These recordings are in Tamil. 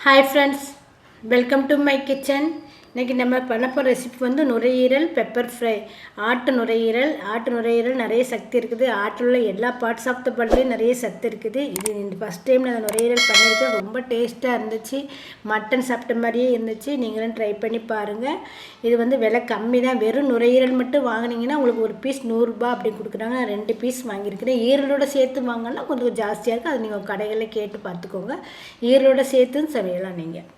Hi friends, welcome to my kitchen. இன்றைக்கி நம்ம பண்ண போகிற ரெசிபி வந்து நுரையீரல் பெப்பர் ஃப்ரை. ஆட்டு நுரையீரல் நிறைய சக்தி இருக்குது. ஆட்டில் உள்ள எல்லா பார்ட்ஸ் ஆஃப் த பாடிலையும் நிறைய சத்து இருக்குது. இது இந்த ஃபஸ்ட் டைம் நான் நுரையீரல் பண்ணியிருக்கேன். ரொம்ப டேஸ்ட்டாக இருந்துச்சு. மட்டன் சாப்பிட்ட மாதிரியே இருந்துச்சு. நீங்களும் ட்ரை பண்ணி பாருங்கள். இது வந்து விலை கம்மி தான். வெறும் நுரையீரல் மட்டும் வாங்கினீங்கன்னா உங்களுக்கு ஒரு பீஸ் 100 ரூபாய் அப்படி கொடுக்குறாங்க. நான் 2 பீஸ் வாங்கியிருக்கிறேன். ஈரலோட சேர்த்து வாங்கினா கொஞ்சம் ஜாஸ்தியாக இருக்குது. அது நீங்கள் கடைகளில் கேட்டு பார்த்துக்கோங்க. ஈரலோட சேர்த்துன்னு சமையலாம். நீங்கள்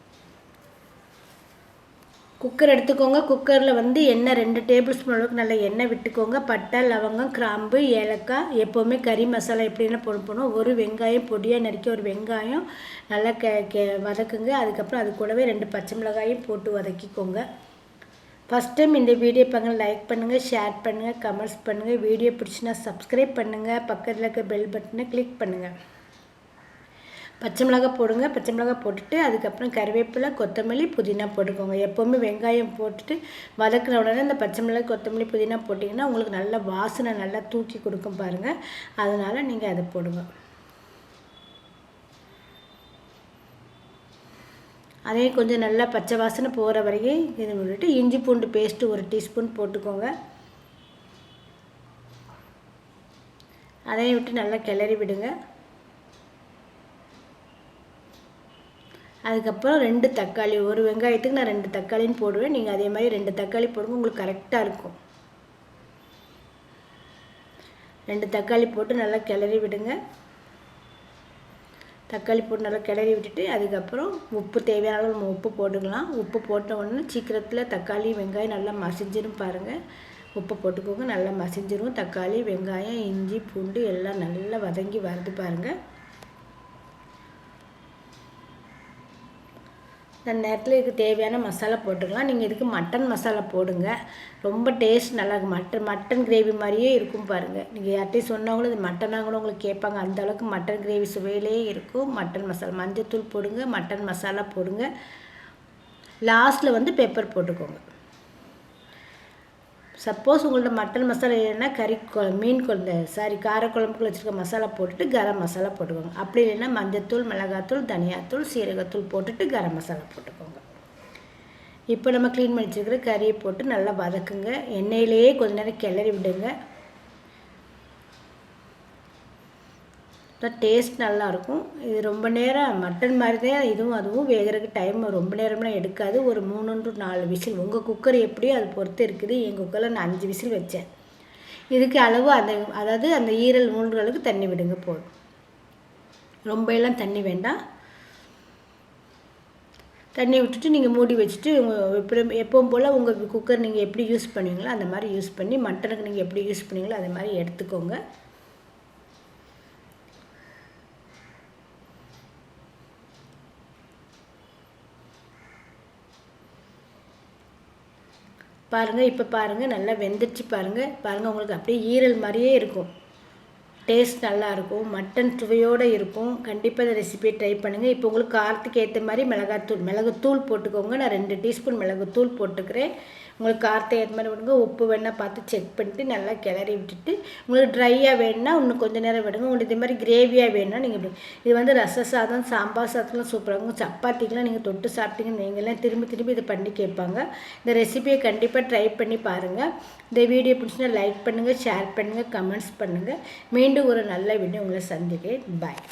குக்கர் எடுத்துக்கோங்க. குக்கரில் வந்து எண்ணெய் 2 டேபிள் ஸ்பூன் அளவுக்கு நல்லா எண்ணெய் விட்டுக்கோங்க. பட்டை, லவங்கம், கிராம்பு, ஏலக்காய், எப்போவுமே கறி மசாலா எப்படின்னா போடணும். ஒரு வெங்காயம் பொடியாக நறுக்கி ஒரு வெங்காயம் நல்லா வதக்குங்க. அதுக்கப்புறம் அது கூடவே 2 பச்சை மிளகாயும் போட்டு வதக்கிக்கோங்க. ஃபஸ்ட் டைம் இந்த வீடியோ பாருங்கள், லைக் பண்ணுங்கள், ஷேர் பண்ணுங்கள், கமெண்ட்ஸ் பண்ணுங்கள். வீடியோ பிடிச்சினா சப்ஸ்கிரைப் பண்ணுங்கள். பக்கத்தில் இருக்க பெல் பட்டனை கிளிக் பண்ணுங்கள். பச்சை மிளகாய் போடுங்க. பச்சை மிளகாய் போட்டுட்டு அதுக்கப்புறம் கறிவேப்பிலை, கொத்தமல்லி, புதினா போட்டுக்கோங்க. எப்போவுமே வெங்காயம் போட்டுட்டு வதக்கின உடனே இந்த பச்சை மிளகாய், கொத்தமல்லி, புதினா போட்டிங்கன்னா உங்களுக்கு நல்ல வாசனை நல்லா தூக்கி கொடுக்கும் பாருங்கள். அதனால் நீங்கள் அதை போடுங்க. அதே கொஞ்சம் நல்லா பச்சை வாசனை போகிற வரைக்கும் இது விட்டுட்டு இஞ்சி பூண்டு பேஸ்ட்டு 1 டீஸ்பூன் போட்டுக்கோங்க. அதையும் விட்டு நல்லா கிளறி விடுங்க. அதுக்கப்புறம் 2 தக்காளி, ஒரு வெங்காயத்துக்கு நான் 2 தக்காளின்னு போடுவேன். நீங்கள் அதே மாதிரி 2 தக்காளி போடுங்க, உங்களுக்கு கரெக்டாக இருக்கும். 2 தக்காளி போட்டு நல்லா கிளறி விடுங்க. தக்காளி போட்டு நல்லா கிளறி விட்டுட்டு அதுக்கப்புறம் உப்பு தேவையான அளவு நம்ம உப்பு போட்டுக்கலாம். உப்பு போட்ட உடனே சீக்கிரத்தில் தக்காளி வெங்காயம் நல்லா மசிஞ்சிடும் பாருங்கள். உப்பு போட்டுக்கோங்க. நல்லா மசிஞ்சிரும். தக்காளி, வெங்காயம், இஞ்சி, பூண்டு எல்லாம் நல்லா வதங்கி வருது பாருங்கள். இந்த நேரத்தில் இதுக்கு தேவையான மசாலா போட்டுக்கலாம். நீங்கள் இதுக்கு மட்டன் மசாலா போடுங்க. ரொம்ப டேஸ்ட் நல்லாயிருக்கும். மட்டன் கிரேவி மாதிரியே இருக்கும் பாருங்கள். நீங்கள் யார்ட்டையும் சொன்னவங்களும் இது மட்டனாக கூட உங்களுக்கு கேட்பாங்க. அந்தளவுக்கு மட்டன் கிரேவி சுவையிலே இருக்கும். மட்டன் மசாலா, மஞ்சத்தூள் போடுங்க, மட்டன் மசாலா போடுங்க. லாஸ்ட்டில் வந்து பெப்பர் போட்டுக்கோங்க. சப்போஸ் உங்கள்ட்ட மட்டன் மசாலா இல்லைன்னா மீன் குழம்பு காரக்குழம்புக்குள்ள வச்சுருக்க மசாலா போட்டுட்டு கரம் மசாலா போட்டுக்கோங்க. அப்படி இல்லைன்னா மஞ்சத்தூள், மிளகாத்தூள், தனியாத்தூள், சீரகத்தூள் போட்டுட்டு கரம் மசாலா போட்டுக்கோங்க. இப்போ நம்ம க்ளீன் பண்ணி வச்சுருக்கிற கறியை போட்டு நல்லா வதக்குங்க. எண்ணெயிலேயே கொஞ்ச நேரம் கிளறி விடுங்க. டேஸ்ட் நல்லாயிருக்கும். இது ரொம்ப நேரம் மட்டன் மாதிரி தான் அதுவும் வேகிறதுக்கு டைம் ரொம்ப நேரம்லாம் எடுக்காது. ஒரு 3 to 4 விசில். உங்கள் குக்கர் எப்படியோ அதை பொறுத்து இருக்குது. எங்கள் குக்கரில் நான் 5 விசில் வச்சேன். இதுக்கு அளவு அதாவது அந்த ஈரல் மூழ்கிறளவுக்கு தண்ணி விடுங்க போதும். ரொம்ப எல்லாம் தண்ணி வேண்டாம். தண்ணி விட்டுட்டு நீங்கள் மூடி வச்சுட்டு எப்பவும் போல் உங்கள் குக்கர் நீங்கள் எப்படி யூஸ் பண்ணுவீங்களோ அந்த மாதிரி யூஸ் பண்ணி மட்டனுக்கு நீங்கள் எப்படி யூஸ் பண்ணுவீங்களோ அந்த மாதிரி எடுத்துக்கோங்க. பாருங்கள். இப்போ பாருங்கள் நல்லா வெந்துடுச்சு பாருங்கள். உங்களுக்கு அப்படியே ஈரல் மாதிரியே இருக்கும். டேஸ்ட் நல்லாயிருக்கும். மட்டன் சுவையோடு இருக்கும். கண்டிப்பாக இந்த ரெசிபியை ட்ரை பண்ணுங்கள். இப்போ உங்களுக்கு காரத்துக்கு ஏற்ற மாதிரி மிளகுத்தூள் போட்டுக்கோங்க. நான் 2 டீஸ்பூன் மிளகுத்தூள் போட்டுக்கிறேன். உங்களுக்கு காரத்தை ஏற்ற மாதிரி விடுங்க. உப்பு வேணால் பார்த்து செக் பண்ணிட்டு நல்லா கிளறி விட்டுட்டு உங்களுக்கு ட்ரையாக வேணுன்னா இன்னும் கொஞ்சம் நேரம் விடுங்க. உங்களுக்கு இதே மாதிரி கிரேவியாக வேணுன்னா நீங்கள் இது வந்து ரச சாதம், சாம்பார் சாதத்துலாம் சூப்பராக இருக்கும். சப்பாத்திக்கெலாம் நீங்கள் தொட்டு சாப்பிட்டீங்கன்னு நீங்கள்லாம் திரும்பி இதை பண்ணி கேட்பாங்க. இந்த ரெசிபியை கண்டிப்பாக ட்ரை பண்ணி பாருங்கள். இந்த வீடியோ பிடிச்சினா லைக் பண்ணுங்கள், ஷேர் பண்ணுங்கள், கமெண்ட்ஸ் பண்ணுங்கள். மீண்டும் ஒரு நல்ல வீடியோ உங்களை சந்திக்கிறேன். பாய்.